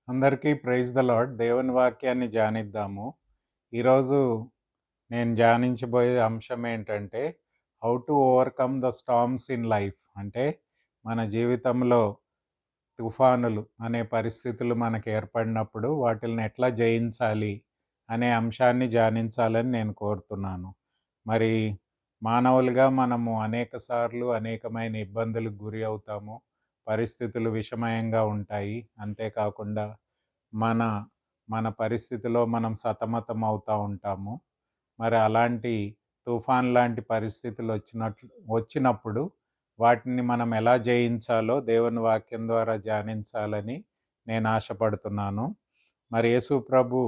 అందరికీ praise the lord. దేవుని వాక్యాన్ని ధ్యానిద్దాము. ఈరోజు నేను ధ్యానించబోయే అంశం ఏంటంటే, how to overcome the storms in life. అంటే మన జీవితంలో తుఫానులు అనే పరిస్థితులు మనకు ఏర్పడినప్పుడు వాటిల్ని ఎట్లా జయించాలి అనే అంశాన్ని ధ్యానించాలని నేను కోరుతున్నాను. మరి మానవులుగా మనము అనేక సార్లు అనేకమైన ఇబ్బందులకు గురి అవుతాము. పరిస్థితులు విషమయంగా ఉంటాయి. అంతేకాకుండా మన మన పరిస్థితిలో మనం సతమతం అవుతూ ఉంటాము. మరి అలాంటి తుఫాన్ లాంటి పరిస్థితులు వచ్చినప్పుడు వాటిని మనం ఎలా జయించాలో దేవుని వాక్యం ద్వారా ధ్యానించాలని నేను ఆశపడుతున్నాను. మరి యేసు ప్రభు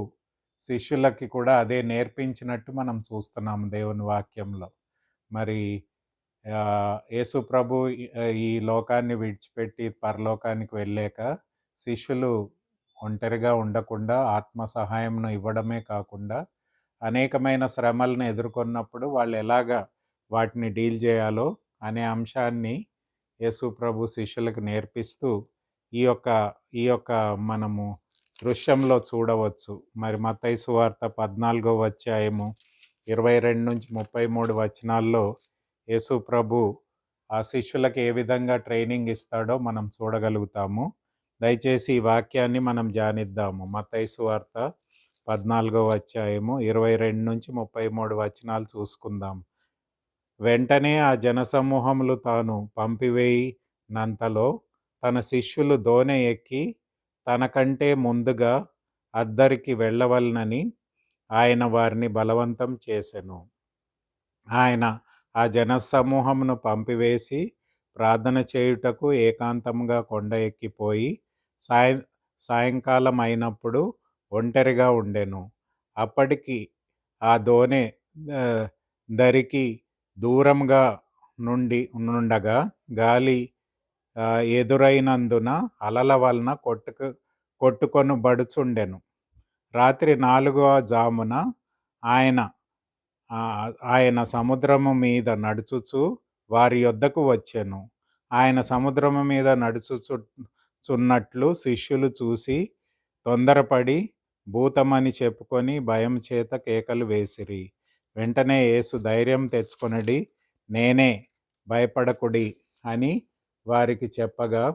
శిష్యులకి కూడా అదే నేర్పించినట్టు మనం చూస్తున్నాము దేవుని వాక్యంలో. మరి యేసు ప్రభు ఈ లోకాన్ని విడిచిపెట్టి పరలోకానికి వెళ్ళాక శిష్యులు ఒంటరిగా ఉండకుండా ఆత్మ సహాయంను ఇవ్వడమే కాకుండా అనేకమైన శ్రమలను ఎదుర్కొన్నప్పుడు వాళ్ళు ఎలాగా వాటిని డీల్ చేయాలో అనే అంశాన్ని యేసు ప్రభు శిష్యులకు నేర్పిస్తూ ఈ యొక్క ఈ యొక్క మనము దృశ్యంలో చూడవచ్చు. మరి మత్తయి సువార్త 14వ అధ్యాయము 22-33 వచనాల్లో యేసు ప్రభు ఆ శిష్యులకు ఏ విధంగా ట్రైనింగ్ ఇస్తాడో మనం చూడగలుగుతాము. దయచేసి ఈ వాక్యాన్ని మనం ధ్యానిద్దాము. మత్తయి సువార్త 14వ అధ్యాయము 22-33 వచనాలు చూసుకుందాం. వెంటనే ఆ జనసమూహములు తాను పంపివేయినంతలో తన శిష్యులు దోణి ఎక్కి తనకంటే ముందుగా అద్దరికి వెళ్ళవలనని ఆయన వారిని బలవంతం చేసెను. ఆయన ఆ జనసమూహమును పంపివేసి ప్రార్థన చేయుటకు ఏకాంతముగా కొండ ఎక్కిపోయి సాయంకాలం అయినప్పుడు ఒంటరిగా ఉండెను. అప్పటికి ఆ దోణి దరికి దూరంగా నుండగా గాలి ఎదురైనందున అలల వలన కొట్టుకొనుబడుచుండెను. రాత్రి 4వ జామున ఆయన సముద్రము మీద నడుచుచు వారి యొద్దకు వచ్చెను. ఆయన సముద్రము మీద నడుచుచున్నట్లు శిష్యులు చూసి తొందరపడి భూతమని చెప్పుకొని భయం చేత కేకలు వేసిరి. వెంటనే యేసు ధైర్యం తెచ్చుకొనుడి, నేనే, భయపడకుడి అని వారికి చెప్పగా,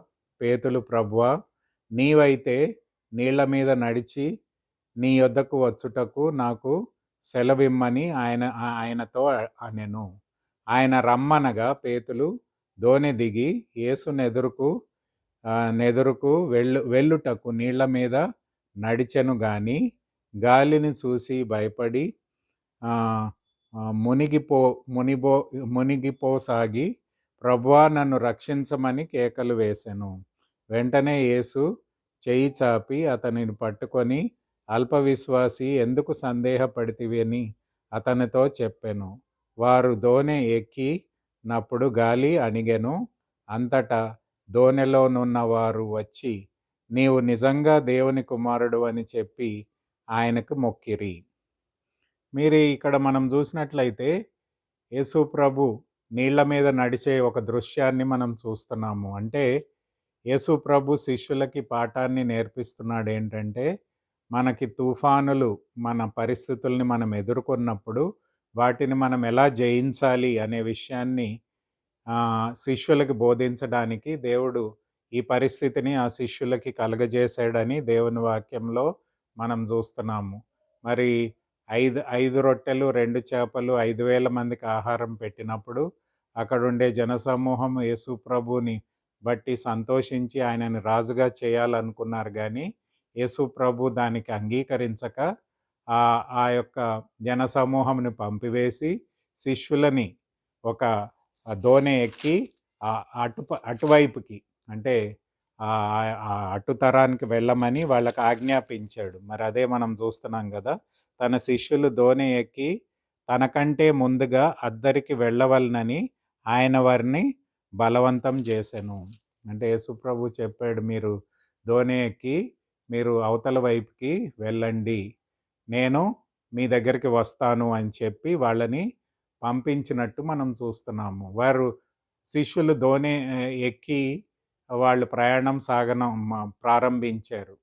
పేతులు, ప్రభువా, నీవైతే నీళ్ల మీద నడిచి నీ యొద్దకు వచ్చుటకు నాకు సెలవిమ్మని ఆయనతో అనెను. ఆయన రమ్మనగా పేతులు దోణి దిగి యేసు నెదురుకు వెళ్ళుటకు నీళ్ల మీద నడిచెను గాని గాలిని చూసి భయపడి మునిగిపోసాగి, ప్రభువా, నన్ను రక్షించమని కేకలు వేసెను. వెంటనే యేసు చెయ్యి చాపి అతనిని పట్టుకొని, అల్పవిశ్వాసి, ఎందుకు సందేహపడితివి అని అతనితో చెప్పెను. వారు దోణి ఎక్కినప్పుడు గాలి అణిగెను. అంతటా దోణిలోనున్న వారు వచ్చి, నీవు నిజంగా దేవుని కుమారుడు అని చెప్పి ఆయనకు మొక్కిరి. మీరు ఇక్కడ మనం చూసినట్లయితే యేసు ప్రభు నీళ్ల మీద నడిచే ఒక దృశ్యాన్ని మనం చూస్తున్నాము. అంటే యేసు ప్రభు శిష్యులకి పాఠాన్ని నేర్పిస్తున్నాడు. ఏంటంటే, మనకి తుఫానులు మన పరిస్థితుల్ని మనం ఎదుర్కొన్నప్పుడు వాటిని మనం ఎలా జయించాలి అనే విషయాన్ని శిష్యులకి బోధించడానికి దేవుడు ఈ పరిస్థితిని ఆ శిష్యులకి కలుగజేశాడని దేవుని వాక్యంలో మనం చూస్తున్నాము. మరి ఐదు రొట్టెలు 2 చేపలు 5,000 మందికి ఆహారం పెట్టినప్పుడు అక్కడుండే జనసమూహం యేసు ప్రభుని బట్టి సంతోషించి ఆయనని రాజుగా చేయాలనుకున్నారు. కానీ యేసు ప్రభు దానికి అంగీకరించక ఆ యొక్క జనసమూహంని పంపివేసి శిష్యులని ఒక దోణి ఎక్కి అటువైపుకి, అంటే అటుతరానికి వెళ్ళమని వాళ్ళకి ఆజ్ఞాపించాడు. మరి అదే మనం చూస్తున్నాం కదా. తన శిష్యులు దోణి ఎక్కి తనకంటే ముందుగా అద్దరికి వెళ్ళవలనని ఆయన వారిని బలవంతం చేసెను. అంటే యేసుప్రభు చెప్పాడు, మీరు దోణి ఎక్కి మీరు అవతల వైపుకి వెళ్ళండి, నేను మీ దగ్గరికి వస్తాను అని చెప్పి వాళ్ళని పంపించినట్టు మనం చూస్తున్నాము. వారు శిష్యులు దోణి ఎక్కి వాళ్ళు ప్రయాణం ప్రారంభించారు.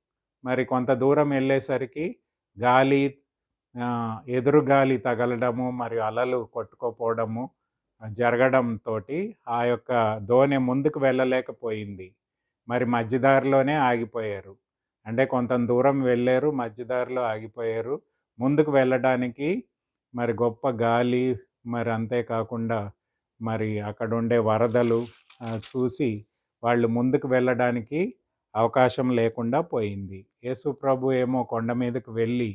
మరి కొంత దూరం వెళ్ళేసరికి గాలి ఎదురు గాలి తగలడము మరియు అలలు కొట్టుకుపోవడము జరగడంతోటి ఆ యొక్క దోణి ముందుకు వెళ్ళలేకపోయింది. మరి మధ్యదారిలోనే ఆగిపోయారు. అంటే కొంత దూరం వెళ్ళారు, మధ్యదారిలో ఆగిపోయారు. ముందుకు వెళ్ళడానికి మరి గొప్ప గాలి, మరి అంతే కాకుండా మరి అక్కడుండే వరదలు చూసి వాళ్ళు ముందుకు వెళ్ళడానికి అవకాశం లేకుండా పోయింది. యేసు ప్రభు ఏమో కొండ మీదకు వెళ్ళి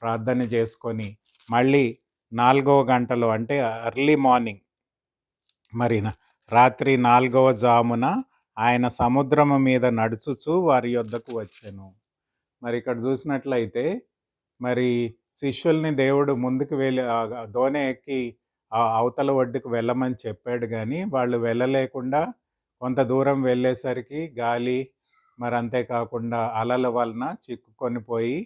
ప్రార్థన చేసుకొని మళ్ళీ 4వ గంటలో అంటే ఎర్లీ మార్నింగ్ మరి రాత్రి 4వ జామున ఆయన సముద్రము మీద నడుచుచు వారి యొద్దకు వచ్చెను. మరి ఇక్కడ చూసినట్లయితే మరి శిష్యుల్ని దేవుడు ముందుకు వెళ్ళి దోణి ఎక్కి అవతల ఒడ్డుకు వెళ్ళమని చెప్పాడు కానీ వాళ్ళు వెళ్ళలేకుండా కొంత దూరం వెళ్ళేసరికి గాలి మరి అంతేకాకుండా అలల వలన చిక్కుకొని పోయి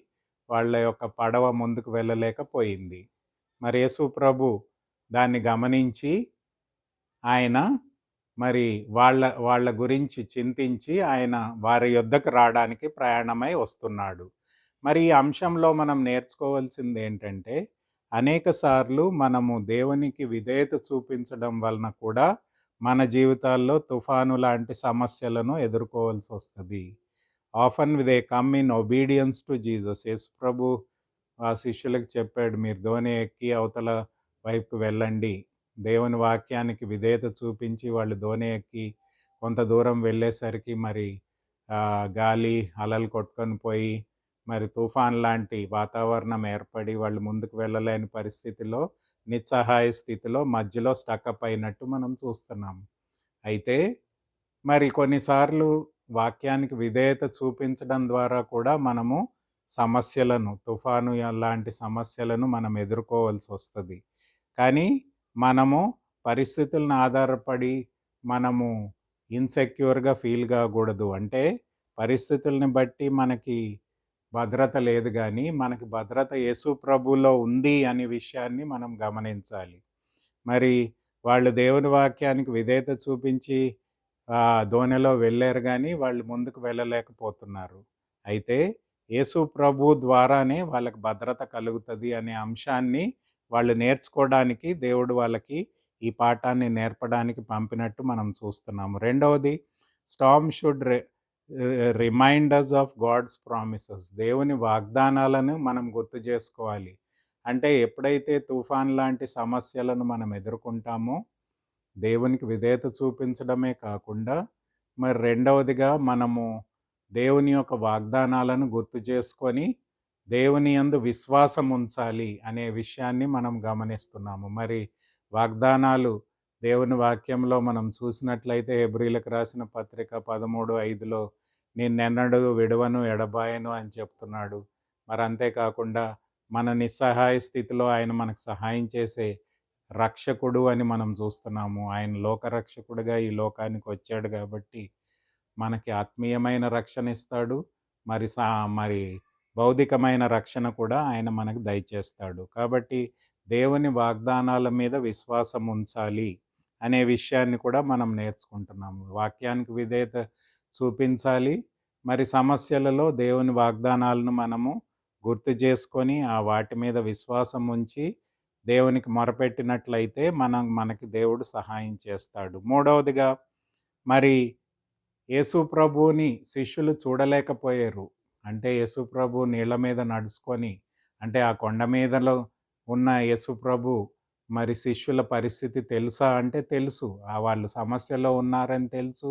వాళ్ళ యొక్క పడవ ముందుకు వెళ్ళలేకపోయింది. మరి యేసు ప్రభు దాన్ని గమనించి ఆయన మరి వాళ్ళ గురించి చింతించి ఆయన వారి యొద్దకు రావడానికి ప్రయాణమై వస్తున్నాడు. మరి ఈ అంశంలో మనం నేర్చుకోవాల్సింది ఏంటంటే అనేక సార్లు మనము దేవునికి విధేయత చూపించడం వలన కూడా మన జీవితాల్లో తుఫాను లాంటి సమస్యలను ఎదుర్కోవాల్సి వస్తుంది. Often they come in obedience to Jesus. Yesu ప్రభు ఆ శిష్యులకు చెప్పాడు, మీరు దోణి ఎక్కి అవతల వైపుకు వెళ్ళండి. దేవుని వాక్యానికి విధేయత చూపించి వాళ్ళు దోణి ఎక్కి కొంత దూరం వెళ్ళేసరికి మరి గాలి అలలు కొట్టుకొని పోయి మరి తుఫాన్ లాంటి వాతావరణం ఏర్పడి వాళ్ళు ముందుకు వెళ్ళలేని పరిస్థితిలో నిస్సహాయ స్థితిలో మధ్యలో స్టక్అప్ అయినట్టు మనం చూస్తున్నాం. అయితే మరి కొన్నిసార్లు వాక్యానికి విధేయత చూపించడం ద్వారా కూడా మనము సమస్యలను, తుఫాను లాంటి సమస్యలను మనం ఎదుర్కోవాల్సి వస్తుంది. కానీ మనము పరిస్థితులను ఆధారపడి మనము ఇన్సెక్యూర్గా ఫీల్ కాకూడదు. అంటే పరిస్థితుల్ని బట్టి మనకి భద్రత లేదు కానీ మనకి భద్రత యేసు ప్రభువులో ఉంది అనే విషయాన్ని మనం గమనించాలి. మరి వాళ్ళు దేవుని వాక్యానికి విధేయత చూపించి దోణిలో వెళ్ళారు కానీ వాళ్ళు ముందుకు వెళ్ళలేకపోతున్నారు. అయితే యేసు ప్రభు ద్వారానే వాళ్ళకి భద్రత కలుగుతుంది అనే అంశాన్ని వాళ్ళు నేర్చుకోవడానికి దేవుడు వాళ్ళకి ఈ పాఠాన్ని నేర్పడానికి పంపినట్టు మనం చూస్తున్నాము. రెండవది, storm should reminders of God's promises. దేవుని వాగ్దానాలను మనం గుర్తు చేసుకోవాలి. అంటే ఎప్పుడైతే తుఫాన్ లాంటి సమస్యలను మనం ఎదుర్కొంటామో దేవునికి విధేయత చూపించడమే కాకుండా మరి రెండవదిగా మనము దేవుని యొక్క వాగ్దానాలను గుర్తు చేసుకొని దేవుని యందు విశ్వాసం ఉంచాలి అనే విషయాన్ని మనం గమనిస్తున్నాము. మరి వాగ్దానాలు దేవుని వాక్యంలో మనం చూసినట్లయితే హెబ్రీలకు రాసిన పత్రిక 13:5లో నిన్నెన్నడూ విడువను ఎడబాయను అని చెప్తున్నాడు. మరి అంతేకాకుండా మన నిస్సహాయ స్థితిలో ఆయన మనకు సహాయం చేసే రక్షకుడు అని మనం చూస్తున్నాము. ఆయన లోకరక్షకుడిగా ఈ లోకానికి వచ్చాడు కాబట్టి మనకి ఆత్మీయమైన రక్షణ ఇస్తాడు. మరి భౌతికమైన రక్షణ కూడా ఆయన మనకు దయచేస్తాడు. కాబట్టి దేవుని వాగ్దానాల మీద విశ్వాసం ఉంచాలి అనే విషయాన్ని కూడా మనం నేర్చుకుంటున్నాము. వాక్యానికి విధేయత చూపించాలి. మరి సమస్యలలో దేవుని వాగ్దానాలను మనము గుర్తు చేసుకొని వాటి మీద విశ్వాసం ఉంచి దేవునికి మొరపెట్టినట్లయితే మనకి దేవుడు సహాయం చేస్తాడు. మూడవదిగా మరి యేసు ప్రభువుని శిష్యులు చూడలేకపోయారు. అంటే యేసు ప్రభు నీళ్ళ మీద నడుచుకొని అంటే ఆ కొండ మీదలో ఉన్న యేసు ప్రభు మరి శిష్యుల పరిస్థితి తెలుసా అంటే తెలుసు. వాళ్ళు సమస్యలో ఉన్నారని తెలుసు.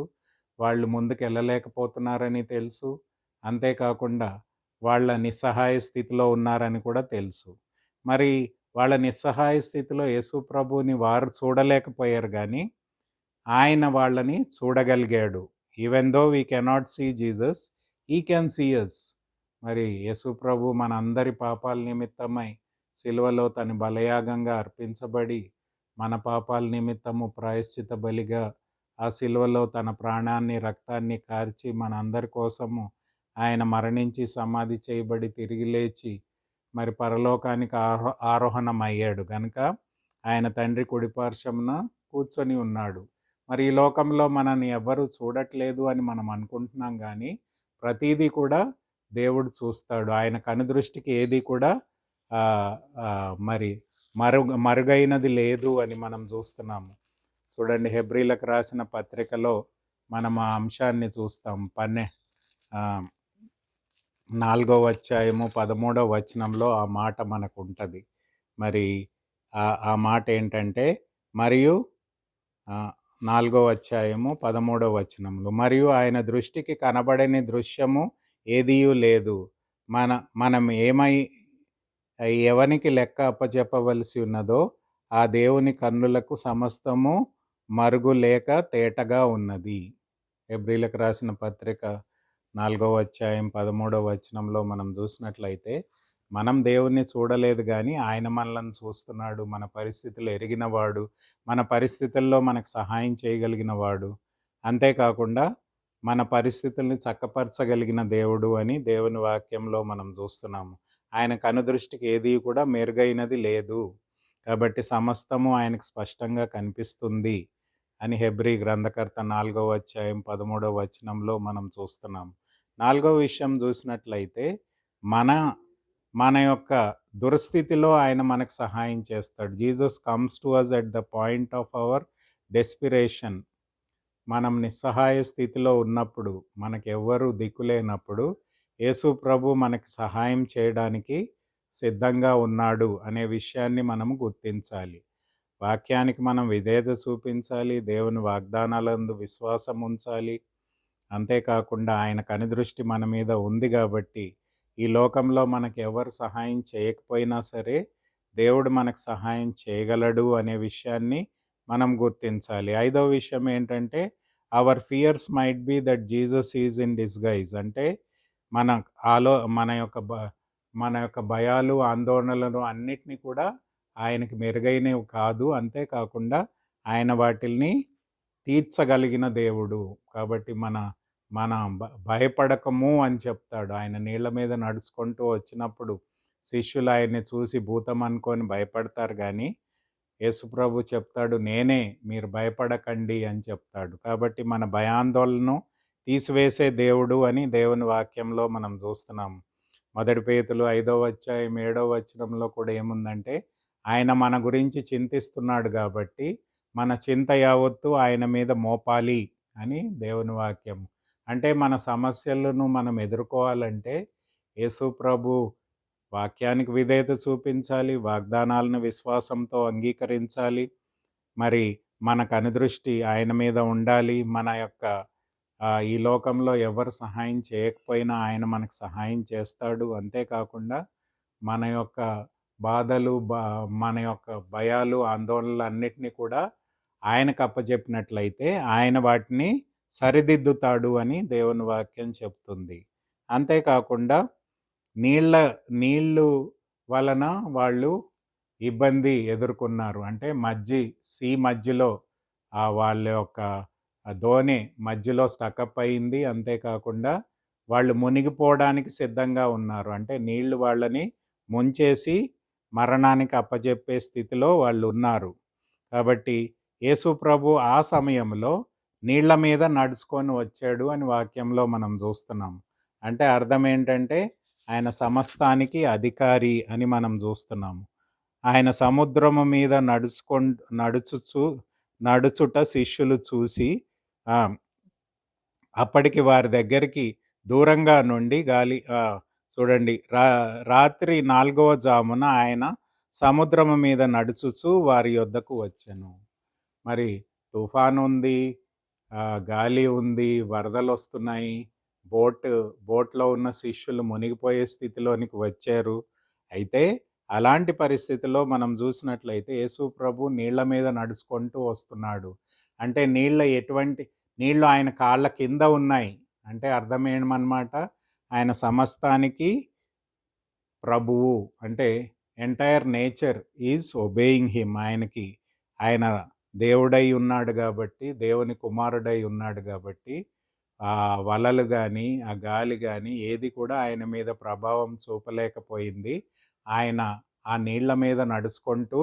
వాళ్ళు ముందుకు వెళ్ళలేకపోతున్నారని తెలుసు. అంతేకాకుండా వాళ్ళ నిస్సహాయ స్థితిలో ఉన్నారని కూడా తెలుసు. మరి వాళ్ళ నిస్సహాయ స్థితిలో యేసు ప్రభువుని వారు చూడలేకపోయారు కానీ ఆయన వాళ్ళని చూడగలిగాడు. Even though we cannot see Jesus, he can see us. మరి యేసు ప్రభు మనందరి పాపాల నిమిత్తమై సిలువలో తన బలియాగంగా అర్పించబడి మన పాపాల నిమిత్తము ప్రాయశ్చిత బలిగా ఆ సిలువలో తన ప్రాణాన్ని రక్తాన్ని కార్చి మనందరి కోసము ఆయన మరణించి సమాధి చేయబడి తిరిగి లేచి మరి పరలోకానికి ఆరోహణం అయ్యాడు గనుక ఆయన తండ్రి కుడిపార్శ్వమున కూర్చొని ఉన్నాడు. మరి ఈ లోకంలో మనల్ని ఎవ్వరూ చూడట్లేదు అని మనం అనుకుంటున్నాం కానీ ప్రతిదీ కూడా దేవుడు చూస్తాడు. ఆయన కనుదృష్టికి ఏది కూడా మరి మరుగైనది లేదు అని మనం చూస్తున్నాము. చూడండి, హెబ్రీలకు రాసిన పత్రికలో మనం ఆ అంశాన్ని చూస్తాం. 4వ అధ్యాయము 13వ వచనంలో ఆ మాట మనకుంటది. మరి ఆ మాట ఏంటంటే, మరియు 4వ అధ్యాయము 13వ వచనంలో, మరియు ఆయన దృష్టికి కనబడని దృశ్యము ఏదియూ లేదు. మనం ఎవనికి లెక్క అప్పచెప్పవలసి ఉన్నదో ఆ దేవుని కన్నులకు సమస్తము మరుగు లేక తేటగా ఉన్నది. హెబ్రీలకు రాసిన పత్రిక 4వ అధ్యాయం 13వ వచనంలో మనం చూసినట్లయితే, మనం దేవుణ్ణి చూడలేదు కానీ ఆయన మనలను చూస్తున్నాడు. మన పరిస్థితులు ఎరిగినవాడు, మన పరిస్థితుల్లో మనకు సహాయం చేయగలిగిన వాడు, అంతేకాకుండా మన పరిస్థితుల్ని చక్కపరచగలిగిన దేవుడు అని దేవుని వాక్యంలో మనం చూస్తున్నాము. ఆయన కనుదృష్టికి ఏది కూడా మెరుగైనది లేదు. కాబట్టి సమస్తము ఆయనకు స్పష్టంగా కనిపిస్తుంది అని హెబ్రీ గ్రంథకర్త 4వ అధ్యాయం 13వ వచనంలో మనం చూస్తున్నాం. 4వ విషయం చూసినట్లయితే, మన మన యొక్క దురస్థితిలో ఆయన మనకు సహాయం చేస్తాడు. Jesus comes to us at the point of our desperation. మనం నిస్సహాయ స్థితిలో ఉన్నప్పుడు, మనకెవ్వరూ దిక్కులేనప్పుడు యేసు ప్రభు మనకి సహాయం చేయడానికి సిద్ధంగా ఉన్నాడు అనే విషయాన్ని మనము గుర్తించాలి. వాక్యానికి మనం విధేయత చూపించాలి. దేవుని వాగ్దానాలందు విశ్వాసం ఉంచాలి. అంతేకాకుండా ఆయన కనుదృష్టి మన మీద ఉంది కాబట్టి, ఈ లోకంలో మనకు ఎవరు సహాయం చేయకపోయినా సరే దేవుడు మనకు సహాయం చేయగలడు అనే విషయాన్ని మనం గుర్తించాలి. 5వ విషయం ఏంటంటే, hour fears might be that Jesus is in disguise. అంటే మన మన యొక్క భయాలు, ఆందోళనలను అన్నిటినీ కూడా ఆయనకి మెరుగైనవి కాదు. అంతేకాకుండా ఆయన వాటిల్ని తీర్చగలిగిన దేవుడు. కాబట్టి మనం భయపడకము అని చెప్తాడు. ఆయన నీళ్ళ మీద నడుచుకుంటూ వచ్చినప్పుడు శిష్యులు ఆయన్ని చూసి భూతం అనుకొని భయపడతారు కానీ, యేసుప్రభు చెప్తాడు, నేనే, మీరు భయపడకండి అని చెప్తాడు. కాబట్టి మన భయాందోళనను తీసివేసే దేవుడు అని దేవుని వాక్యంలో మనం చూస్తున్నాము. 1 పేతురు 5వ అధ్యాయం 7వ వచనంలో కూడా ఏముందంటే, ఆయన మన గురించి చింతిస్తున్నాడు కాబట్టి మన చింత యావత్తు ఆయన మీద మోపాలి అని దేవుని వాక్యం. అంటే మన సమస్యలను మనం ఎదుర్కోవాలంటే యేసు ప్రభు వాక్యానికి విధేయత చూపించాలి, వాగ్దానాలను విశ్వాసంతో అంగీకరించాలి. మరి మన కనుదృష్టి ఆయన మీద ఉండాలి. మన యొక్క ఈ లోకంలో ఎవరు సహాయం చేయకపోయినా ఆయన మనకు సహాయం చేస్తాడు. అంతేకాకుండా మన యొక్క బాధలు, మన యొక్క భయాలు, ఆందోళనలు అన్నిటినీ కూడా ఆయనకు అప్పచెప్పినట్లయితే ఆయన వాటిని సరిదిద్దుతాడు అని దేవుని వాక్యం చెప్తుంది. అంతేకాకుండా నీళ్ళు వలన వాళ్ళు ఇబ్బంది ఎదుర్కొన్నారు. అంటే సీ మధ్యలో వాళ్ళ యొక్క దోణి మధ్యలో స్టకప్ అయింది. అంతేకాకుండా వాళ్ళు మునిగిపోవడానికి సిద్ధంగా ఉన్నారు. అంటే నీళ్లు వాళ్ళని ముంచేసి మరణానికి అప్పజెప్పే స్థితిలో వాళ్ళు ఉన్నారు. కాబట్టి యేసు ప్రభు ఆ సమయంలో నీళ్ల మీద నడుచుకొని వచ్చాడు అని వాక్యంలో మనం చూస్తున్నాం. అంటే అర్థం ఏంటంటే, ఆయన సమస్తానికి అధికారి అని మనం చూస్తున్నాము. ఆయన సముద్రము మీద నడుచుట శిష్యులు చూసి అప్పటికి వారి దగ్గరికి దూరంగా నుండి చూడండి, రాత్రి 4వ జామున ఆయన సముద్రము మీద నడుచుచు వారి యొద్దకు వచ్చెను. మరి తుఫాను ఉంది, గాలి ఉంది, వరదలు వస్తున్నాయి. బోట్లో ఉన్న శిష్యులు మునిగిపోయే స్థితిలోనికి వచ్చారు. అయితే అలాంటి పరిస్థితిలో మనం చూసినట్లయితే యేసు ప్రభు నీళ్ల మీద నడుచుకుంటూ వస్తున్నాడు. అంటే నీళ్ళు ఆయన కాళ్ళ కింద ఉన్నాయి. అంటే అర్థం ఏమన్నమాట, ఆయన సమస్తానికి ప్రభువు. అంటే entire nature is obeying him. ఆయన దేవుడై ఉన్నాడు కాబట్టి, దేవుని కుమారుడై ఉన్నాడు కాబట్టి, ఆ వలలు కానీ, ఆ గాలి కానీ ఏది కూడా ఆయన మీద ప్రభావం చూపలేకపోయింది. ఆయన ఆ నీళ్ల మీద నడుచుకుంటూ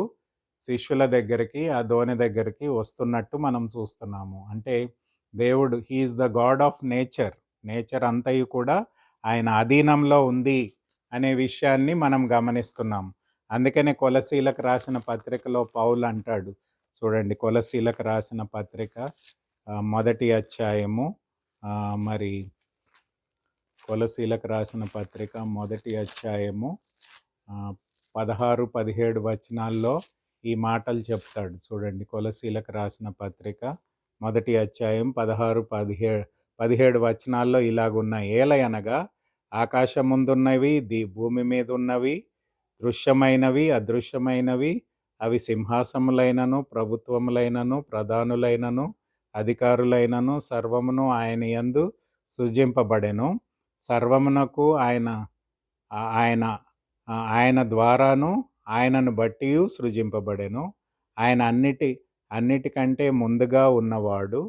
శిష్యుల దగ్గరికి, ఆ దోణి దగ్గరికి వస్తున్నట్టు మనం చూస్తున్నాము. అంటే దేవుడు, he is the God of nature. Nature అంతయు కూడా ఆయన అధీనంలో ఉంది అనే విషయాన్ని మనం గమనిస్తున్నాం. అందుకనే కొలసీలకు రాసిన పత్రికలో పౌలు అంటాడు. చూడండి, కొలసీలకు రాసిన పత్రిక మొదటి అధ్యాయము మరి కొలసీలకు రాసిన పత్రిక మొదటి అధ్యాయము 16, 17 వచనాల్లో ఈ మాటలు చెప్తాడు. చూడండి, కొలసీలకు రాసిన పత్రిక మొదటి అధ్యాయం 16, 17 వచనాల్లో ఇలాగున్నాయి. ఏలయనగా ఆకాశముందున్నవి, భూమి మీద ఉన్నవి, దృశ్యమైనవి, అదృశ్యమైనవి, అవి సింహాసములైనను, ప్రభుత్వములైనను, ప్రధానులైనను, అధికారులైనను సర్వమును ఆయన యందు సృజింపబడెను. సర్వమునకు ఆయన ఆయన ఆయన ద్వారాను ఆయనను బట్టి సృజింపబడెను. ఆయన అన్నిటికంటే ముందుగా ఉన్నవాడు.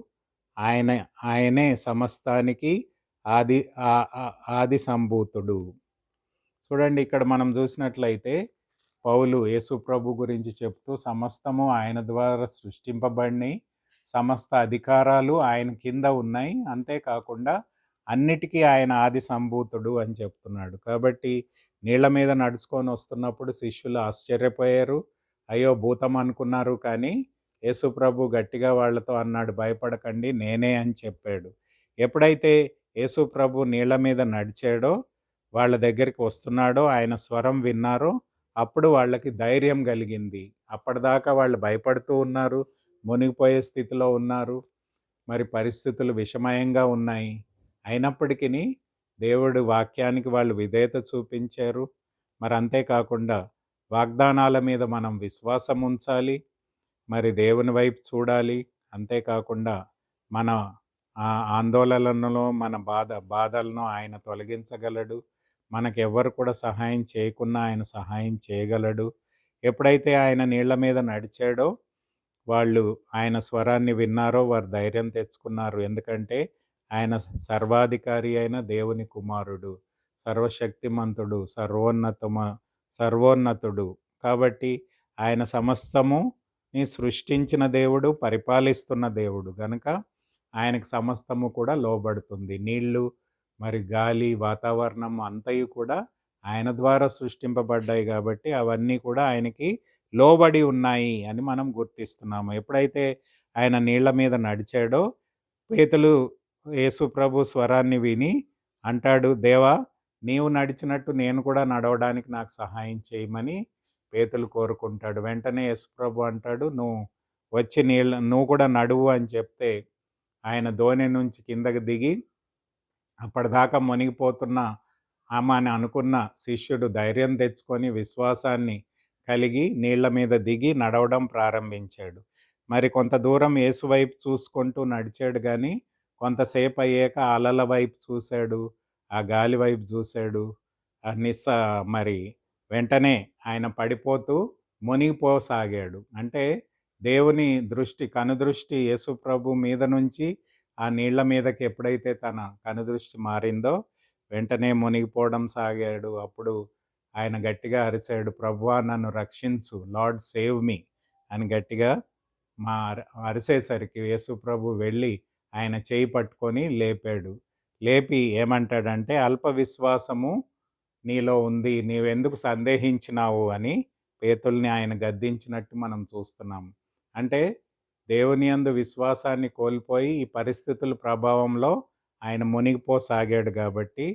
ఆయనే సమస్తానికి ఆది ఆది సంభూతుడు. చూడండి, ఇక్కడ మనం చూసినట్లయితే పౌలు యేసు ప్రభు గురించి చెప్తూ సమస్తము ఆయన ద్వారా సృష్టింపబడినాయి, సమస్త అధికారాలు ఆయన కింద ఉన్నాయి, అంతేకాకుండా అన్నిటికీ ఆయన ఆది సంభూతుడు అని చెప్తున్నాడు. కాబట్టి నీళ్ల మీద నడుచుకొని వస్తున్నప్పుడు శిష్యులు ఆశ్చర్యపోయారు. అయ్యో భూతం అనుకున్నారు. కానీ యేసు ప్రభు గట్టిగా వాళ్ళతో అన్నాడు, భయపడకండి నేనే అని చెప్పాడు. ఎప్పుడైతే యేసు ప్రభు నీళ్ల మీద నడిచాడో, వాళ్ళ దగ్గరికి వస్తున్నాడో, ఆయన స్వరం విన్నారో, అప్పుడు వాళ్ళకి ధైర్యం కలిగింది. అప్పటిదాకా వాళ్ళు భయపడుతూ ఉన్నారు, మునిగిపోయే స్థితిలో ఉన్నారు, మరి పరిస్థితులు విషమయంగా ఉన్నాయి. అయినప్పటికీ దేవుడు వాక్యానికి వాళ్ళు విధేయత చూపించారు. మరి అంతేకాకుండా వాగ్దానాల మీద మనం విశ్వాసం ఉంచాలి, మరి దేవుని వైపు చూడాలి. అంతేకాకుండా మన ఆందోళనలను, మన బాధలను ఆయన తొలగించగలడు. మనకెవ్వరు కూడా సహాయం చేయకున్నా ఆయన సహాయం చేయగలడు. ఎప్పుడైతే ఆయన నీళ్ల మీద నడిచాడో, వాళ్ళు ఆయన స్వరాన్ని విన్నారో, వారు ధైర్యం తెచ్చుకున్నారు. ఎందుకంటే ఆయన సర్వాధికారి అయిన దేవుని కుమారుడు, సర్వశక్తిమంతుడు, సర్వోన్నతుడు. కాబట్టి ఆయన సమస్తముని సృష్టించిన దేవుడు, పరిపాలిస్తున్న దేవుడు గనుక ఆయనకు సమస్తము కూడా లోబడుతుంది. నీళ్లు, మరి గాలి, వాతావరణం అంతయు కూడా ఆయన ద్వారా సృష్టింపబడ్డాయి. కాబట్టి అవన్నీ కూడా ఆయనకి లోబడి ఉన్నాయి అని మనం గుర్తిస్తున్నాము. ఎప్పుడైతే ఆయన నీళ్ల మీద నడిచాడో, పేతులు యేసు ప్రభు స్వరాన్ని విని అంటాడు, దేవా నీవు నడిచినట్టు నేను కూడా నడవడానికి నాకు సహాయం చేయమని పేతులు కోరుకుంటాడు. వెంటనే యేసు ప్రభు అంటాడు, నువ్వు కూడా నడువు అని చెప్తే ఆయన దోణి నుంచి కిందకి దిగి అప్పటిదాకా మునిగిపోతున్న అని అనుకున్న శిష్యుడు ధైర్యం తెచ్చుకొని విశ్వాసాన్ని కలిగి నీళ్ల మీద దిగి నడవడం ప్రారంభించాడు. మరి కొంత దూరం యేసు వైపు చూసుకుంటూ నడిచాడు. కానీ కొంతసేపు అయ్యాక అలల వైపు చూశాడు, ఆ గాలి వైపు చూశాడు. మరి వెంటనే ఆయన పడిపోతూ మునిగిపోసాగాడు. అంటే దేవుని కనుదృష్టి యేసు ప్రభు మీద నుంచి ఆ నీళ్ల మీదకి ఎప్పుడైతే తన కనుదృష్టి మారిందో వెంటనే మునిగిపోవడం సాగాడు. అప్పుడు ఆయన గట్టిగా అరిచాడు, ప్రభువా నన్ను రక్షించు, లార్డ్ సేవ్ మీ అని గట్టిగా అరిసేసరికి యేసు ప్రభు వెళ్ళి ఆయన చేయి పట్టుకొని లేపాడు. లేపి ఏమంటాడంటే, అల్ప విశ్వాసము నీలో ఉంది, నీవెందుకు సందేహించినావు అని పేతుల్ని ఆయన గద్దించినట్టు మనం చూస్తున్నాం. అంటే దేవుని యందు విశ్వాసాన్ని కోల్పోయి ఈ పరిస్థితుల ప్రభావంలో ఆయన మునిగిపోసాగాడు. కాబట్టి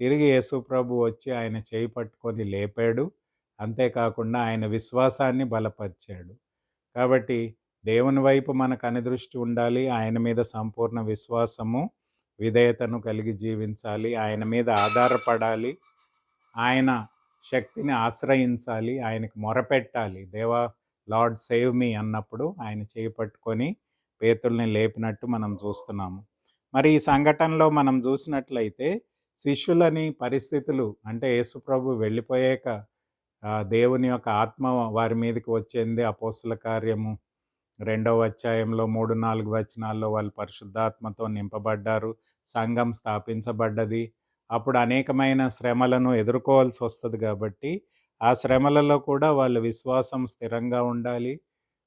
తిరిగి యేసు ప్రభు వచ్చి ఆయన చేయి పట్టుకొని లేపాడు. అంతేకాకుండా ఆయన విశ్వాసాన్ని బలపరిచాడు. కాబట్టి దేవుని వైపు మన కనుదృష్టి ఉండాలి. ఆయన మీద సంపూర్ణ విశ్వాసము, విధేయతను కలిగి జీవించాలి. ఆయన మీద ఆధారపడాలి. ఆయన శక్తిని ఆశ్రయించాలి. ఆయనకు మొరపెట్టాలి. దేవా లార్డ్ సేవ్ మీ అన్నప్పుడు ఆయన చేయి పట్టుకొని పేతుల్ని లేపినట్టు మనం చూస్తున్నాము. మరి ఈ సంఘటనలో మనం చూసినట్లయితే శిష్యులని పరిస్థితులు, అంటే యేసుప్రభు వెళ్ళిపోయాక దేవుని యొక్క ఆత్మ వారి మీదకి వచ్చింది. అపోస్తల కార్యము 2వ అధ్యాయంలో 3, 4 వచనాల్లో వాళ్ళు పరిశుద్ధాత్మతో నింపబడ్డారు. సంఘం స్థాపించబడ్డది. అప్పుడు అనేకమైన శ్రమలను ఎదుర్కోవాల్సి వస్తుంది. కాబట్టి ఆ శ్రమలలో కూడా వాళ్ళ విశ్వాసం స్థిరంగా ఉండాలి.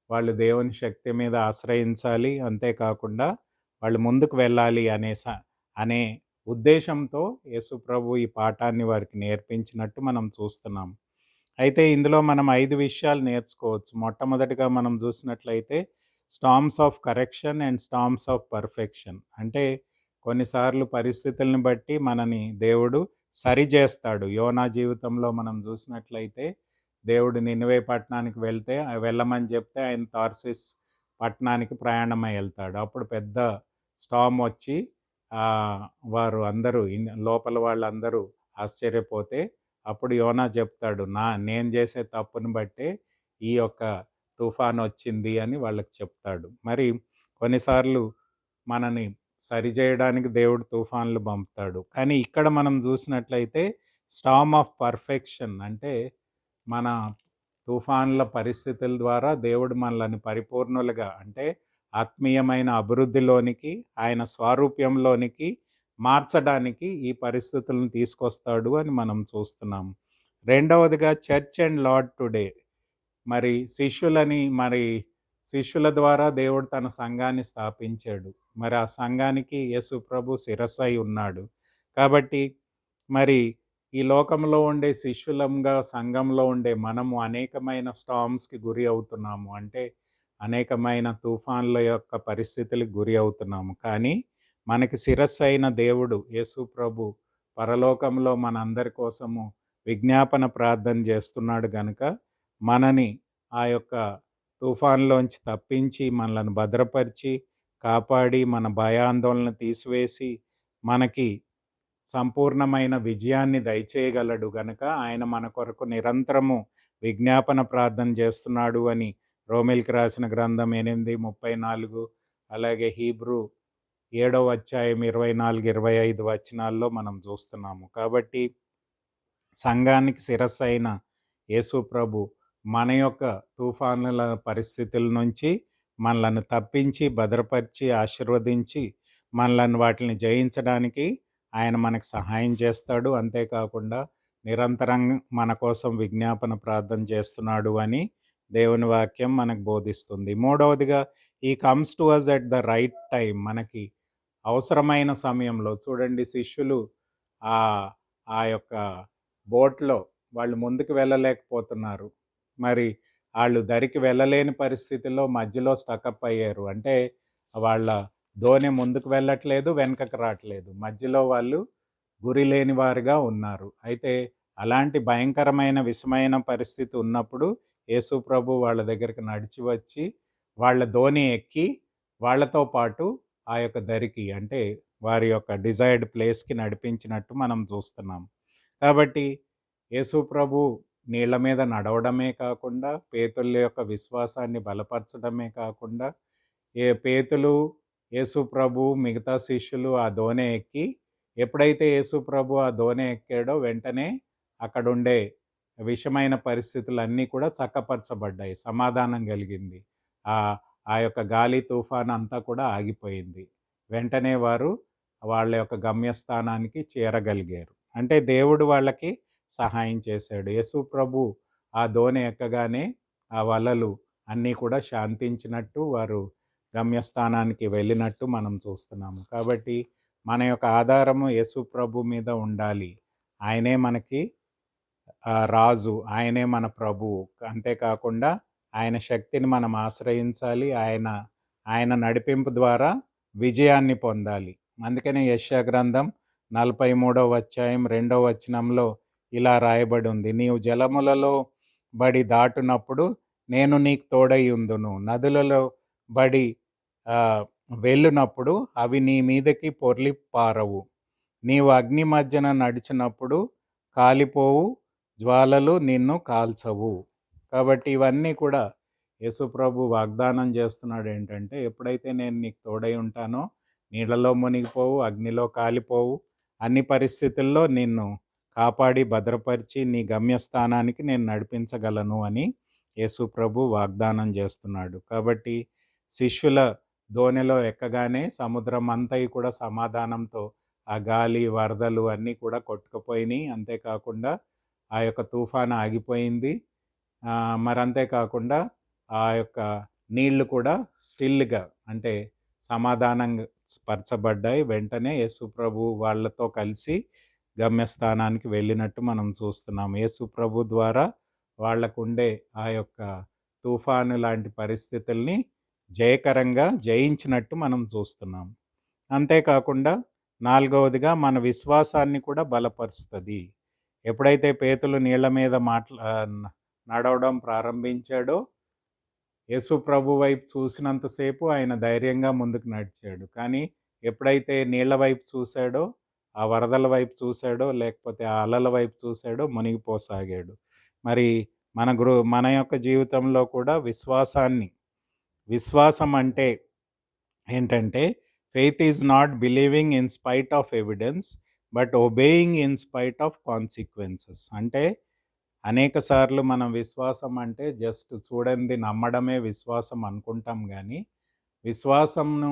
వాళ్ళు దేవుని శక్తి మీద ఆశ్రయించాలి. అంతేకాకుండా వాళ్ళు ముందుకు వెళ్ళాలి అనే ఉద్దేశంతో యేసుప్రభు ఈ పాఠాన్ని వారికి నేర్పించినట్టు మనం చూస్తున్నాం. అయితే ఇందులో మనం 5 విషయాలు నేర్చుకోవచ్చు. మొట్టమొదటిగా మనం చూసినట్లయితే storms of correction and storms of perfection. అంటే కొన్నిసార్లు పరిస్థితులను బట్టి మనని దేవుడు సరిజేస్తాడు. యోనా జీవితంలో మనం చూసినట్లయితే దేవుడు నినివే పట్టణానికి వెళ్ళమని చెప్తే ఆయన తార్సిస్ పట్టణానికి ప్రయాణమై వెళ్తాడు. అప్పుడు పెద్ద స్టార్మ్ వచ్చి వారు అందరూ లోపల వాళ్ళందరూ ఆశ్చర్యపోతే అప్పుడు యోనా చెప్తాడు, నేను చేసే తప్పుని బట్టే ఈ యొక్క తుఫాన్ వచ్చింది అని వాళ్ళకి చెప్తాడు. మరి కొన్నిసార్లు మనని సరిచేయడానికి దేవుడు తుఫాన్లు పంపుతాడు. కానీ ఇక్కడ మనం చూసినట్లయితే స్టార్మ్ ఆఫ్ పర్ఫెక్షన్ అంటే మన తుఫాన్ల పరిస్థితుల ద్వారా దేవుడు మనల్ని పరిపూర్ణులుగా అంటే ఆత్మీయమైన అభివృద్ధిలోనికి ఆయన స్వారూప్యంలోనికి మార్చడానికి ఈ పరిస్థితులను తీసుకొస్తాడు అని మనం చూస్తున్నాం. రెండవదిగా చర్చ్ అండ్ లార్డ్ టుడే మరి శిష్యుల ద్వారా దేవుడు తన సంఘాన్ని స్థాపించాడు. మరి ఆ సంఘానికి యేసు ప్రభు శిరస్సై ఉన్నాడు. కాబట్టి మరి ఈ లోకంలో ఉండే శిష్యులంగా సంఘంలో ఉండే మనము అనేకమైన స్టార్మ్స్‌కి గురి అవుతున్నాము. అంటే అనేకమైన తుఫాన్ల యొక్క పరిస్థితులకు గురి అవుతున్నాము. కానీ మనకి శిరస్సైన దేవుడు యేసు ప్రభు పరలోకంలో మనందరి కోసము విజ్ఞాపన ప్రార్థన చేస్తున్నాడు గనుక మనని ఆ యొక్క తుఫాన్లోంచి తప్పించి మనలను భద్రపరిచి కాపాడి మన భయాందోళన తీసివేసి మనకి సంపూర్ణమైన విజయాన్ని దయచేయగలడు గనుక ఆయన మన కొరకు నిరంతరము విజ్ఞాపన ప్రార్థన చేస్తున్నాడు అని రోమిల్కి రాసిన గ్రంథం 8:34 అలాగే హీబ్రూ 7వ అధ్యాయం 24, 25 వచనాల్లో మనం చూస్తున్నాము. కాబట్టి సంఘానికి శిరస్సైన యేసు ప్రభు మన యొక్క తుఫానుల పరిస్థితుల నుంచి మనలను తప్పించి భద్రపరిచి ఆశీర్వదించి మనలను వాటిని జయించడానికి ఆయన మనకు సహాయం చేస్తాడు. అంతేకాకుండా నిరంతరం మన కోసం విజ్ఞాపన ప్రార్థన చేస్తున్నాడు అని దేవుని వాక్యం మనకు బోధిస్తుంది. మూడవదిగా ఈ comes to us at the right time. మనకి అవసరమైన సమయంలో చూడండి శిష్యులు ఆ ఆ యొక్క బోట్‌లో వాళ్ళు ముందుకు వెళ్ళలేకపోతున్నారు. మరి ఆళ్ళు దరికి వెళ్ళలేని పరిస్థితిలో మధ్యలో స్టకప్ అయ్యారు. అంటే వాళ్ళ దోణి ముందుకు వెళ్ళట్లేదు, వెనకకు రాట్లేదు. మధ్యలో వాళ్ళు గురి లేని వారుగా ఉన్నారు. అయితే అలాంటి భయంకరమైన విషమైన పరిస్థితి ఉన్నప్పుడు యేసు ప్రభు వాళ్ళ దగ్గరికి నడిచి వచ్చి వాళ్ళ దోణి ఎక్కి వాళ్ళతో పాటు ఆ యొక్క దరికి అంటే వారి యొక్క డిజైర్డ్ ప్లేస్‌కి నడిపించినట్టు మనం చూస్తున్నాం. కాబట్టి యేసు ప్రభు నీళ్ళ మీద నడవడమే కాకుండా పేతుల యొక్క విశ్వాసాన్ని బలపరచడమే కాకుండా పేతులు యేసు ప్రభు మిగతా శిష్యులు ఆ దోణి ఎక్కి ఎప్పుడైతే యేసు ప్రభు ఆ దోణి ఎక్కాడో వెంటనే అక్కడుండే విషమైన పరిస్థితులన్నీ కూడా చక్కపరచబడ్డాయి. సమాధానం కలిగింది. ఆ యొక్క గాలి తుఫాన్ అంతా కూడా ఆగిపోయింది. వెంటనే వారు వాళ్ళ యొక్క గమ్యస్థానానికి చేరగలిగారు. అంటే దేవుడు వాళ్ళకి సహాయం చేశాడు. యేసు ప్రభు ఆ దోణి ఎక్కగానే ఆ వలలు అన్నీ కూడా శాంతించినట్టు వారు గమ్యస్థానానికి వెళ్ళినట్టు మనం చూస్తున్నాము. కాబట్టి మన యొక్క ఆధారము యేసు ప్రభు మీద ఉండాలి. ఆయనే మనకి రాజు, ఆయనే మన ప్రభువు. అంతేకాకుండా ఆయన శక్తిని మనం ఆశ్రయించాలి. ఆయన నడిపింపు ద్వారా విజయాన్ని పొందాలి. అందుకనే యెషయా గ్రంథం 43వ అధ్యాయం 2వ వచనంలో ఇలా రాయబడి ఉంది. నీవు జలములలో బడి దాటునప్పుడు నేను నీకు తోడై ఉందును. నదులలో బడి వెళ్ళునప్పుడు అవి నీ మీదకి పొర్లి పారవు. నీవు అగ్ని మధ్యన నడిచినప్పుడు కాలిపోవు జ్వాలలు నిన్ను కాల్చవు. కాబట్టి ఇవన్నీ కూడా యేసుప్రభు వాగ్దానం చేస్తున్నాడు ఏంటంటే ఎప్పుడైతే నేను నీకు తోడై ఉంటానో నీళ్ళలో మునిగిపోవు, అగ్నిలో కాలిపోవు, అన్ని పరిస్థితుల్లో నిన్ను కాపాడి భద్రపరిచి నీ గమ్యస్థానానికి నేను నడిపించగలను అని యేసుప్రభు వాగ్దానం చేస్తున్నాడు. కాబట్టి శిష్యుల దోణిలో ఎక్కగానే సముద్రం అంతయు కూడా సమాధానంతో ఆ గాలి వరదలు అన్నీ కూడా కొట్టుకుపోయినాయి. అంతేకాకుండా ఆ యొక్క తుఫాను ఆగిపోయింది. మరంతేకాకుండా ఆ యొక్క నీళ్లు కూడా స్టిల్‌గా అంటే సమాధానంగా పరచబడ్డాయి. వెంటనే యేసు ప్రభు వాళ్ళతో కలిసి గమ్యస్థానానికి వెళ్ళినట్టు మనం చూస్తున్నాం. యేసు ప్రభు ద్వారా వాళ్ళకుండే ఆ యొక్క తుఫాను లాంటి పరిస్థితుల్ని జయకరంగా జయించినట్టు మనం చూస్తున్నాం. అంతేకాకుండా నాలుగవదిగా మన విశ్వాసాన్ని కూడా బలపరుస్తది. ఎప్పుడైతే పేతులు నీళ్ళ మీద నడవడం ప్రారంభించాడో, యేసు ప్రభు వైపు చూసినంత సేపు ఆయన ధైర్యంగా ముందుకు నడిచాడు. కానీ ఎప్పుడైతే నీళ్ళ వైపు చూసాడో, ఆ వరదల వైపు చూసాడో, లేకపోతే ఆ అలల వైపు చూసాడో మునిగిపోసాగాడు. మరి మన యొక్క జీవితంలో కూడా విశ్వాసం అంటే ఏంటంటే, faith is not believing in spite of evidence, but obeying in spite of consequences. అంటే అనేక సార్లు మనం విశ్వాసం అంటే జస్ట్ చూడండి నమ్మడమే విశ్వాసం అనుకుంటాం గానీ, విశ్వాసంను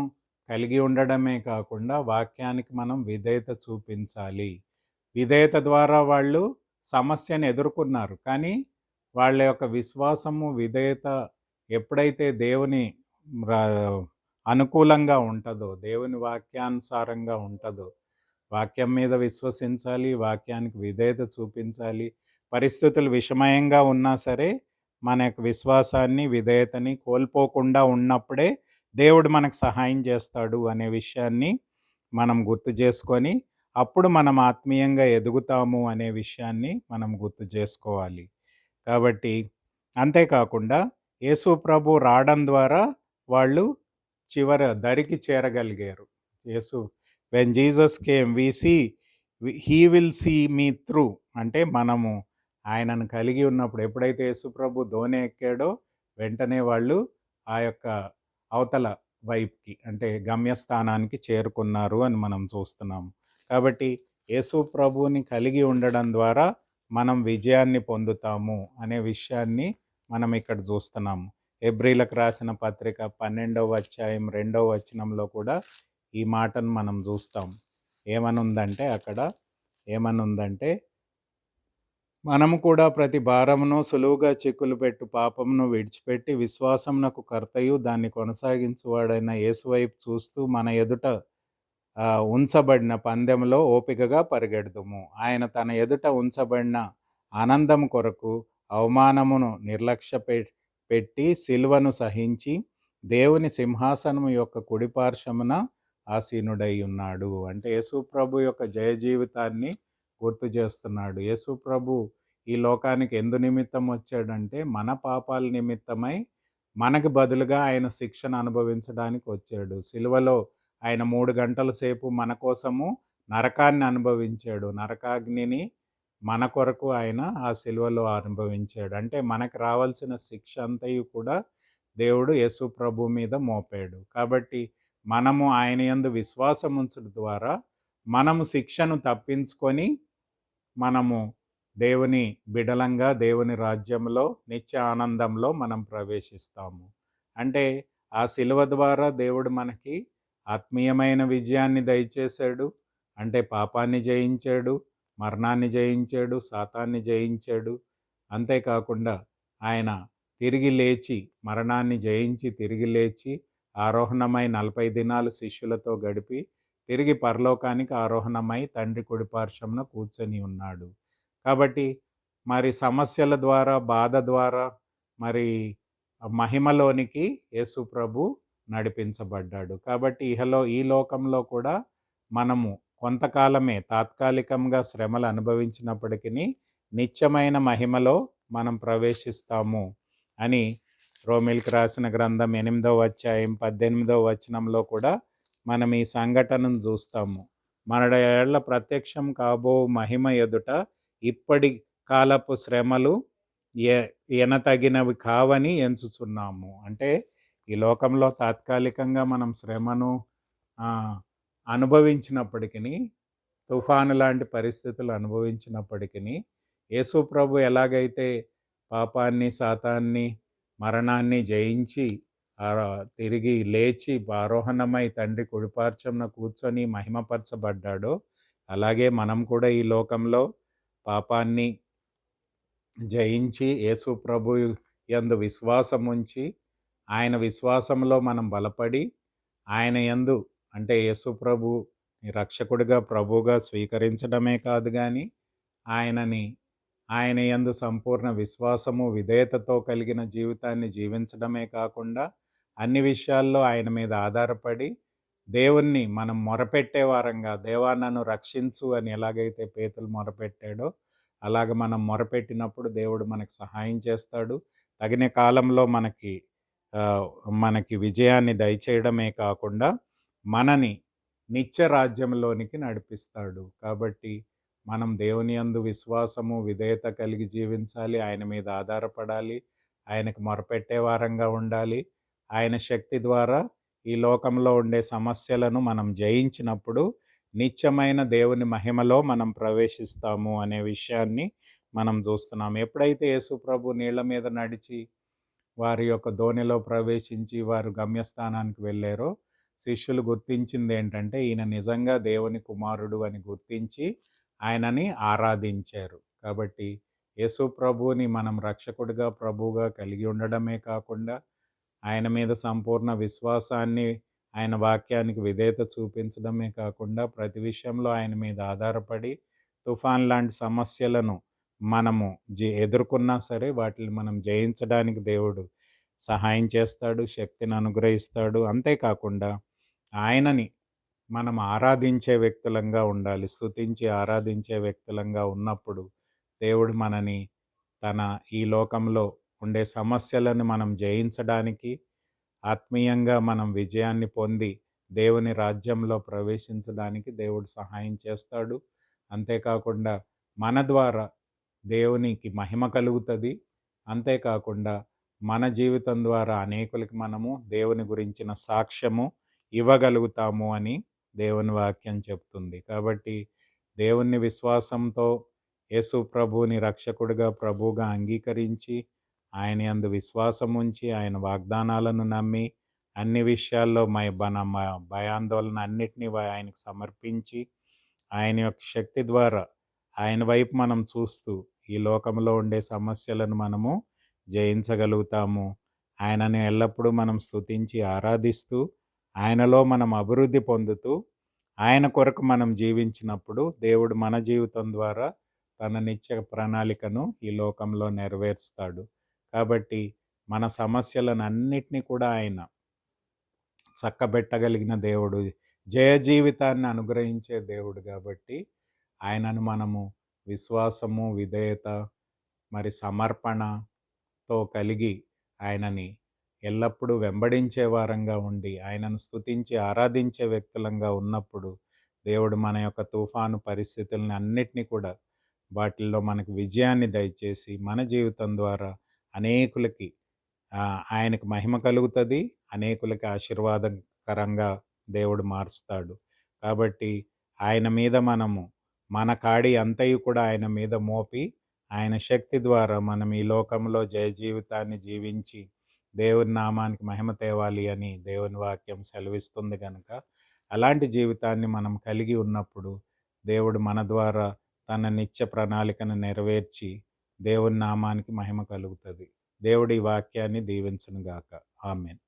కలిగి ఉండడమే కాకుండా వాక్యానికి మనం విధేయత చూపించాలి. విధేయత ద్వారా వాళ్ళు సమస్యను ఎదుర్కొన్నారు. కానీ వాళ్ళ యొక్క విశ్వాసము, విధేయత ఎప్పుడైతే దేవుని రా అనుకూలంగా ఉంటదో, దేవుని వాక్యానుసారంగా ఉంటదో, వాక్యం మీద విశ్వసించాలి, వాక్యానికి విధేయత చూపించాలి. పరిస్థితులు విషమయంగా ఉన్నా సరే, మన యొక్క విశ్వాసాన్ని, విధేయతని కోల్పోకుండా ఉన్నప్పుడే దేవుడు మనకు సహాయం చేస్తాడు అనే విషయాన్ని మనం గుర్తు చేసుకొని, అప్పుడు మనం ఆత్మీయంగా ఎదుగుతాము అనే విషయాన్ని మనం గుర్తు చేసుకోవాలి. కాబట్టి అంతేకాకుండా యేసు ప్రభు రావడం ద్వారా వాళ్ళు దరికి చేరగలిగారు. Yesu when Jesus came we see he will see me through. అంటే మనము ఆయనను కలిగి ఉన్నప్పుడు ఎప్పుడైతే యేసు ప్రభు దోణి ఎక్కాడో వెంటనే వాళ్ళు ఆ యొక్క అవతల వైపుకి అంటే గమ్యస్థానానికి చేరుకున్నారు అని మనం చూస్తున్నాము. కాబట్టి యేసు ప్రభువుని కలిగి ఉండడం ద్వారా మనం విజయాన్ని పొందుతాము అనే విషయాన్ని మనం ఇక్కడ చూస్తున్నాము. హెబ్రీలకు రాసిన పత్రిక 12వ అధ్యాయం 2వ వచనంలో కూడా ఈ మాటను మనం చూస్తాం. ఏమనుందంటే మనము కూడా ప్రతి భారమును సులువుగా చిక్కులు పెట్టు పాపమును విడిచిపెట్టి విశ్వాసమునకు కర్తయు దాన్ని కొనసాగించువాడైన యేసు వైపు చూస్తూ మన ఎదుట ఉంచబడిన పందెంలో ఓపికగా పరిగెడుదుము. ఆయన తన ఎదుట ఉంచబడిన ఆనందం కొరకు అవమానమును నిర్లక్ష్య పెట్టి సిలువను సహించి దేవుని సింహాసనము యొక్క కుడిపార్శ్వమున ఆసీనుడై ఉన్నాడు. అంటే యేసు ప్రభు యొక్క జయ జీవితాన్ని గుర్తు చేస్తున్నాడు. యేసు ప్రభు ఈ లోకానికి ఎందు నిమిత్తం వచ్చాడంటే మన పాపాల నిమిత్తమై మనకు బదులుగా ఆయన శిక్షను అనుభవించడానికి వచ్చాడు. సిలువలో ఆయన 3 గంటల సేపు మన కోసము నరకాన్ని అనుభవించాడు. నరకాగ్నిని మన కొరకు ఆయన ఆ సిలువలో అనుభవించాడు. అంటే మనకు రావాల్సిన శిక్ష అంతయు కూడా దేవుడు యేసు ప్రభు మీద మోపాడు. కాబట్టి మనము ఆయన యందు విశ్వాసం ఉంచడం ద్వారా మనము శిక్షను తప్పించుకొని మనము దేవుని బిడలంగా దేవుని రాజ్యంలో నిత్య ఆనందంలో మనం ప్రవేశిస్తాము. అంటే ఆ సిలువ ద్వారా దేవుడు మనకి ఆత్మీయమైన విజయాన్ని దయచేశాడు. అంటే పాపాన్ని జయించాడు, మరణాన్ని జయించాడు, సాతాన్ని జయించాడు. అంతేకాకుండా ఆయన తిరిగి లేచి మరణాన్ని జయించి తిరిగి లేచి ఆరోహణమై 40 దినాలు శిష్యులతో గడిపి తిరిగి పరలోకానికి ఆరోహణమై తండ్రి కుడిపార్శ్వమున కూర్చొని ఉన్నాడు. కాబట్టి మరి సమస్యల ద్వారా, బాధ ద్వారా మరి మహిమలోనికి యేసు ప్రభు నడిపించబడ్డాడు. కాబట్టి ఈ లోకంలో కూడా మనము కొంతకాలమే తాత్కాలికంగా శ్రమలు అనుభవించినప్పటికీ నిత్యమైన మహిమలో మనం ప్రవేశిస్తాము అని రోమీయులకు రాసిన గ్రంథం 8వ అధ్యాయం 18వ వచనంలో కూడా మనం ఈ సంఘటనను చూస్తాము. మన ఏళ్ల ప్రత్యక్షం కాబో మహిమ ఎదుట ఇప్పటి కాలపు శ్రమలు ఎనతగినవి కావని ఎంచుచున్నాము. అంటే ఈ లోకంలో తాత్కాలికంగా మనం శ్రమను అనుభవించినప్పటికీ, తుఫాను లాంటి పరిస్థితులు అనుభవించినప్పటికీ, యేసు ప్రభు ఎలాగైతే పాపాన్ని, సాతాన్ని, మరణాన్ని జయించి తిరిగి లేచి ఆరోహణమై తండ్రి కుడిపార్శ్వమున కూర్చొని మహిమపరచబడ్డాడో, అలాగే మనం కూడా ఈ లోకంలో పాపాన్ని జయించి యేసు ప్రభు యందు విశ్వాసం ఉంచి ఆయన విశ్వాసంలో మనం బలపడి ఆయన యందు అంటే యేసు ప్రభు నీ రక్షకుడిగా, ప్రభువుగా స్వీకరించడమే కాదు గానీ, ఆయనని ఆయన యందు సంపూర్ణ విశ్వాసము, విధేయతతో కలిగిన జీవితాన్ని జీవించడమే కాకుండా, అన్ని విషయాల్లో ఆయన మీద ఆధారపడి, దేవుణ్ణి మనం మొరపెట్టే వారంగా, దేవా నన్ను రక్షించు అని ఎలాగైతే పేతురు మొరపెట్టాడో, అలాగ మనం మొరపెట్టినప్పుడు దేవుడు మనకు సహాయం చేస్తాడు. తగిన కాలంలో ఆహ్, మనకి విజయాన్ని దయచేయడమే కాకుండా, మనని నిత్య రాజ్యంలోనికి నడిపిస్తాడు. కాబట్టి మనం దేవుని యందు విశ్వాసము, విధేయత కలిగి జీవించాలి. ఆయన మీద ఆధారపడాలి. ఆయనకు మొరపెట్టే వారంగా ఉండాలి. ఆయన శక్తి ద్వారా ఈ లోకంలో ఉండే సమస్యలను మనం జయించినప్పుడు నిత్యమైన దేవుని మహిమలో మనం ప్రవేశిస్తాము అనే విషయాన్ని మనం చూస్తున్నాం. ఎప్పుడైతే యేసు ప్రభు నీళ్ళ మీద నడిచి వారి యొక్క దోణిలో ప్రవేశించి వారు గమ్యస్థానానికి వెళ్ళారో, శిష్యులు గుర్తించిందేంటంటే, ఈయన నిజంగా దేవుని కుమారుడు అని గుర్తించి, ఆయనని ఆరాధించారు. కాబట్టి యేసు ప్రభువుని మనం రక్షకుడిగా, ప్రభువుగా కలిగి ఉండడమే కాకుండా, ఆయన మీద సంపూర్ణ విశ్వాసాన్ని, ఆయన వాక్యానికి విధేయత చూపించడమే కాకుండా, ప్రతి విషయంలో ఆయన మీద ఆధారపడి, తుఫాన్ లాంటి సమస్యలను మనము ఎదుర్కొన్నా సరే, వాటిని మనం జయించడానికి దేవుడు సహాయం చేస్తాడు, శక్తిని అనుగ్రహిస్తాడు. అంతేకాకుండా ఆయనని మనం ఆరాధించే వ్యక్తులంగా ఉండాలి. స్తుతించి ఆరాధించే వ్యక్తులంగా ఉన్నప్పుడు, దేవుడు మనని తన ఈ లోకంలో ఉండే సమస్యలను మనం జయించడానికి, ఆత్మీయంగా మనం విజయాన్ని పొంది, దేవుని రాజ్యంలో ప్రవేశించడానికి దేవుడు సహాయం చేస్తాడు. అంతేకాకుండా మన ద్వారా దేవునికి మహిమ కలుగుతది. అంతేకాకుండా మన జీవితం ద్వారా అనేకులకి మనము దేవుని గురించిన సాక్ష్యము ఇవ్వగలుగుతాము అని దేవుని వాక్యం చెప్తుంది. కాబట్టి దేవుని విశ్వాసంతో యేసు ప్రభువుని రక్షకుడిగా, ప్రభువుగా అంగీకరించి, ఆయన యందు విశ్వాసముంచి, ఆయన వాగ్దానాలను నమ్మి, అన్ని విషయాల్లో మన భయాందోళన అన్నిటిని ఆయనకు సమర్పించి, ఆయన యొక్క శక్తి ద్వారా ఆయన వైపు మనం చూస్తూ, ఈ లోకంలో ఉండే సమస్యలను మనము జయించగలుగుతాము. ఆయనని ఎల్లప్పుడూ మనం స్తుతించి ఆరాధిస్తూ, ఆయనలో మనం అభివృద్ధి పొందుతూ, ఆయన కొరకు మనం జీవించినప్పుడు దేవుడు మన జీవితం ద్వారా తన నిత్య ప్రణాళికను ఈ లోకంలో నెరవేరుస్తాడు. కాబట్టి మన సమస్యలనన్నిటిని కూడా ఆయన చక్కబెట్టగలిగిన దేవుడు, జయ జీవితాన్ని అనుగ్రహించే దేవుడు గాబట్టి, ఆయనను మనము విశ్వాసము, విధేయత, మరి సమర్పణతో కలిగి ఆయనని ఎల్లప్పుడూ వెంబడించే వారంగా ఉండి, ఆయనను స్తుతించి ఆరాధించే వ్యక్తులంగా ఉన్నప్పుడు, దేవుడు మన యొక్క తుఫాను పరిస్థితులని అన్నిటిని కూడా వాటిల్లో మనకు విజయాన్ని దయచేసి, మన జీవితం ద్వారా అనేకులకి ఆయనకు మహిమ కలుగుతది. అనేకులకి ఆశీర్వాదకరంగా దేవుడు మారుస్తాడు. కాబట్టి ఆయన మీద మనము మన కాడి అంతయు కూడా ఆయన మీద మోపి, ఆయన శక్తి ద్వారా మనం ఈ లోకంలో జయ జీవితాన్ని జీవించి, దేవుని నామానికి మహిమ తేవాలి అని దేవుని వాక్యం సెలవిస్తుంది గనక, అలాంటి జీవితాన్ని మనం కలిగి ఉన్నప్పుడు, దేవుడు మన ద్వారా తన నిత్య ప్రణాళికను నెరవేర్చి, దేవుని నామానికి మహిమ కలుగుతది. దేవుడు ఈ వాక్యాన్ని దీవించునుగాక. ఆమేన్.